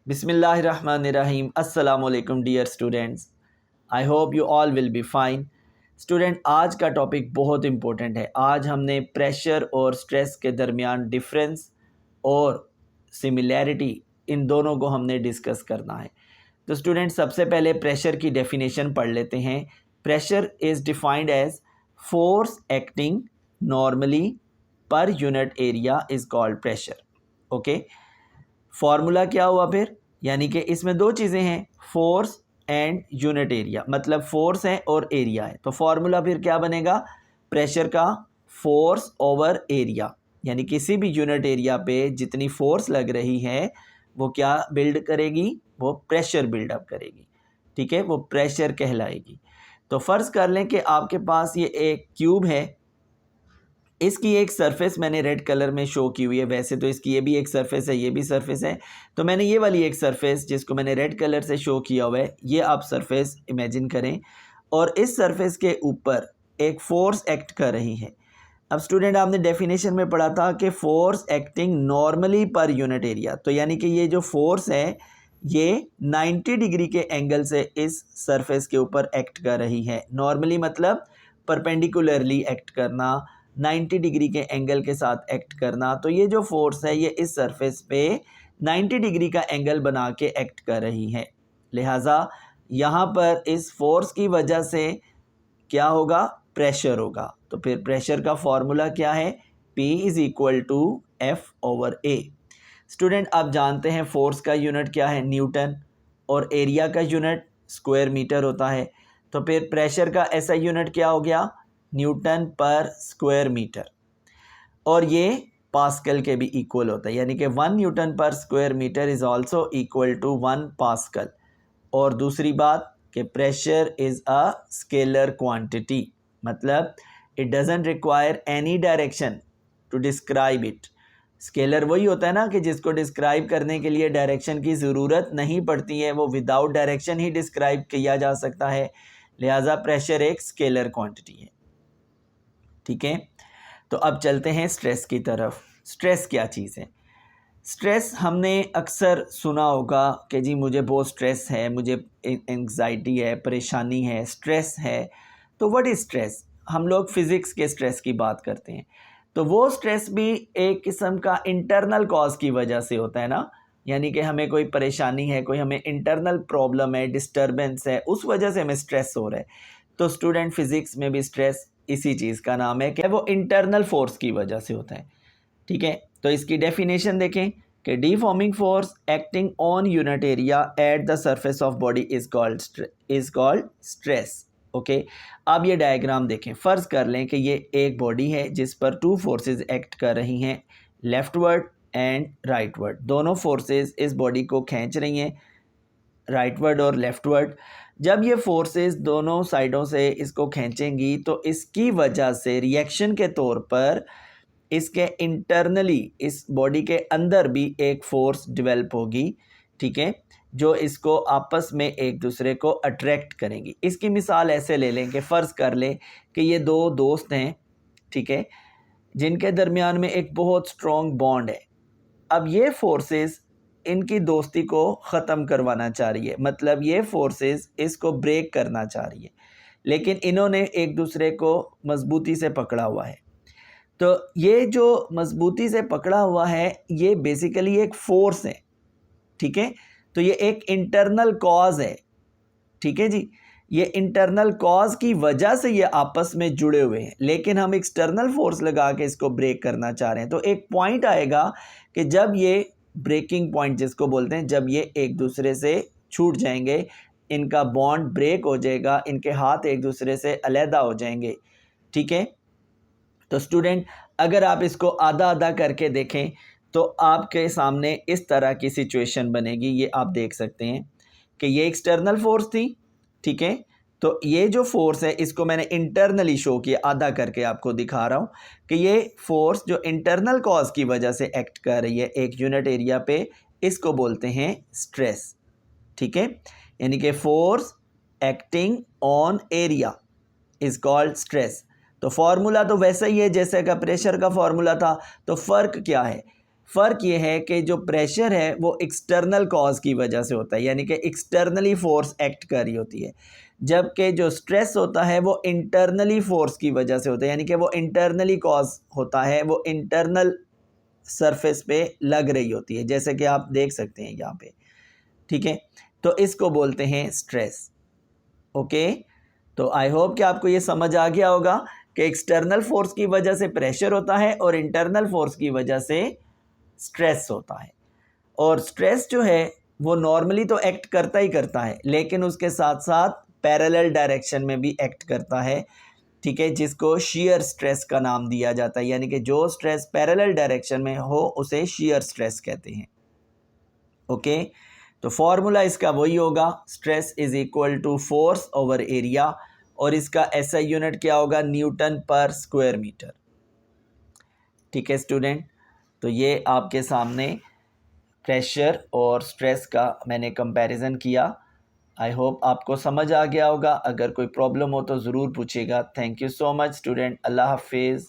बिस्मिल्लाहिर्रहमानिर्रहीम। अस्सलाम वालेकुम dear students, I hope you all will be fine. Student, आज का टॉपिक बहुत इंपॉर्टेंट है। आज हमने प्रेशर और स्ट्रेस के दरमियान डिफरेंस और सिमिलैरिटी, इन दोनों को हमने डिस्कस करना है। तो स्टूडेंट, सबसे पहले प्रेशर की डेफिनेशन पढ़ लेते हैं। Pressure is defined as force acting normally per unit area is called pressure. Okay, formula क्या हुआ फिर, यानी कि इसमें दो चीज़ें हैं, फोर्स एंड यूनिट एरिया, मतलब फोर्स है और एरिया है। तो फॉर्मूला फिर क्या बनेगा, प्रेशर का फोर्स ओवर एरिया, यानी किसी भी यूनिट एरिया पे जितनी फोर्स लग रही है वो क्या बिल्ड करेगी, वो प्रेशर बिल्डअप करेगी। ठीक है, वो प्रेशर कहलाएगी। तो फ़र्ज़ कर लें कि आपके पास ये एक क्यूब है, इसकी एक सरफेस मैंने रेड कलर में शो की हुई है। वैसे तो इसकी ये भी एक सरफेस है, ये भी सरफेस है। तो मैंने ये वाली एक सरफेस जिसको मैंने रेड कलर से शो किया हुआ है, ये आप सरफेस इमेजिन करें और इस सरफेस के ऊपर एक फोर्स एक्ट कर रही है। अब स्टूडेंट, आपने डेफिनेशन में पढ़ा था कि force acting normally per unit area, तो यानी कि ये जो फोर्स है ये 90 डिग्री के एंगल से इस सरफेस के ऊपर एक्ट कर रही है। नॉर्मली मतलब परपेंडिकुलरली एक्ट करना, 90 डिग्री के एंगल के साथ एक्ट करना। तो ये जो फोर्स है ये इस सरफेस पे 90 डिग्री का एंगल बना के एक्ट कर रही है। लिहाजा यहाँ पर इस फोर्स की वजह से क्या होगा, प्रेशर होगा। तो फिर प्रेशर का फॉर्मूला क्या है, P is equal to F over A. Student, आप जानते हैं फोर्स का यूनिट क्या है, न्यूटन, और एरिया का यूनिट स्क्वायर मीटर होता है। तो फिर प्रेशर का ऐसा यूनिट क्या हो गया, न्यूटन पर स्क्वायर मीटर, और ये पास्कल के भी इक्वल होता है, यानी कि 1 न्यूटन पर square metre is also equal to 1 pascal. और दूसरी बात कि pressure is a scalar quantity, मतलब it doesn't require any direction to describe it. Scalar वही होता है ना कि जिसको डिस्क्राइब करने के लिए डायरेक्शन की ज़रूरत नहीं पड़ती है, वो विदाउट डायरेक्शन ही डिस्क्राइब किया जा सकता है। लिहाजा प्रेशर एक स्केलर क्वांटिटी है। ठीक है, तो अब चलते हैं स्ट्रेस की तरफ। स्ट्रेस क्या चीज़ है? स्ट्रेस हमने अक्सर सुना होगा कि जी मुझे बहुत स्ट्रेस है, मुझे एंग्जाइटी है, परेशानी है, स्ट्रेस है। तो व्हाट इज़ स्ट्रेस? हम लोग फिज़िक्स के स्ट्रेस की बात करते हैं। तो वो स्ट्रेस भी एक किस्म का इंटरनल कॉज की वजह से होता है ना, यानी कि हमें कोई परेशानी है, कोई हमें इंटरनल प्रॉब्लम है, डिस्टर्बेंस है, उस वजह से हमें स्ट्रेस हो रहा है। तो स्टूडेंट, फिज़िक्स में भी स्ट्रेस इसी चीज़ का नाम है कि वो इंटरनल फोर्स की वजह से होता है। ठीक है, तो इसकी डेफिनेशन देखें कि deforming force acting on unit area at the surface of body is called stress. Okay, अब ये डायग्राम देखें। फ़र्ज़ कर लें कि ये एक बॉडी है जिस पर टू फोर्सेस एक्ट कर रही हैं, लेफ्टवर्ड एंड राइटवर्ड। दोनों फोर्सेस इस बॉडी को खींच रही हैं, राइटवर्ड और लेफ्टवर्ड। जब ये फोर्सेस दोनों साइडों से इसको खींचेंगी तो इसकी वजह से रिएक्शन के तौर पर इसके इंटरनली, इस बॉडी के अंदर भी एक फोर्स डेवलप होगी। ठीक है, जो इसको आपस में एक दूसरे को अट्रैक्ट करेंगी। इसकी मिसाल ऐसे ले लें कि फ़र्ज़ कर लें कि ये दो दोस्त हैं, ठीक है, जिनके दरमियान में एक बहुत स्ट्रॉन्ग बॉन्ड है। अब ये फोर्सेस इनकी दोस्ती को ख़त्म करवाना चाह रही है, मतलब ये फोर्सेस इसको ब्रेक करना चाह रही है, लेकिन इन्होंने एक दूसरे को मजबूती से पकड़ा हुआ है। तो ये जो मजबूती से पकड़ा हुआ है ये बेसिकली एक फोर्स है। ठीक है, तो ये एक इंटरनल कॉज है। ठीक है जी, ये इंटरनल कॉज की वजह से ये आपस में जुड़े हुए हैं, लेकिन हम एक्सटर्नल फोर्स लगा के इसको ब्रेक करना चाह रहे हैं। तो एक पॉइंट आएगा कि जब ये ब्रेकिंग पॉइंट जिसको बोलते हैं, जब ये एक दूसरे से छूट जाएंगे, इनका बॉन्ड ब्रेक हो जाएगा, इनके हाथ एक दूसरे से अलहदा हो जाएंगे। ठीक है, तो स्टूडेंट, अगर आप इसको आधा आधा करके देखें तो आपके सामने इस तरह की सिचुएशन बनेगी। ये आप देख सकते हैं कि ये एक्सटर्नल फोर्स थी। ठीक है, तो ये जो फोर्स है इसको मैंने इंटरनली शो किया, आधा करके आपको दिखा रहा हूँ कि ये फोर्स जो इंटरनल कॉज की वजह से एक्ट कर रही है एक यूनिट एरिया पे, इसको बोलते हैं स्ट्रेस। ठीक है, यानी कि force acting on area is called stress. तो फॉर्मूला तो वैसा ही है जैसे का प्रेशर का फॉर्मूला था। तो फ़र्क क्या है, फ़र्क ये है कि जो प्रेशर है वो एक्सटर्नल कॉज की वजह से होता है, यानी कि एक्सटर्नली फोर्स एक्ट कर रही होती है, जबकि जो स्ट्रेस होता है वो इंटरनली फोर्स की वजह से होता है, यानी कि वो इंटरनली कॉज होता है, वो इंटरनल सरफेस पे लग रही होती है, जैसे कि आप देख सकते हैं यहाँ पे। ठीक है, तो इसको बोलते हैं स्ट्रेस। ओके, तो आई होप कि आपको ये समझ आ गया होगा कि एक्सटर्नल फोर्स की वजह से प्रेशर होता है और इंटरनल फोर्स की वजह से स्ट्रेस होता है। और स्ट्रेस जो है वो नॉर्मली तो एक्ट करता ही करता है, लेकिन उसके साथ साथ पैरेलल डायरेक्शन में भी एक्ट करता है। ठीक है, जिसको शीयर स्ट्रेस का नाम दिया जाता है, यानी कि जो स्ट्रेस पैरेलल डायरेक्शन में हो उसे शीयर स्ट्रेस कहते हैं। ओके, तो फॉर्मूला इसका वही होगा, stress is equal to force over area, और इसका एसआई यूनिट क्या होगा, न्यूटन पर स्क्वायर मीटर। ठीक है स्टूडेंट, तो ये आपके सामने प्रेशर और स्ट्रेस का मैंने कंपैरिजन किया। आई होप आपको समझ आ गया होगा। अगर कोई प्रॉब्लम हो तो ज़रूर पूछिएगा। Thank you so much student. अल्लाह हाफिज़।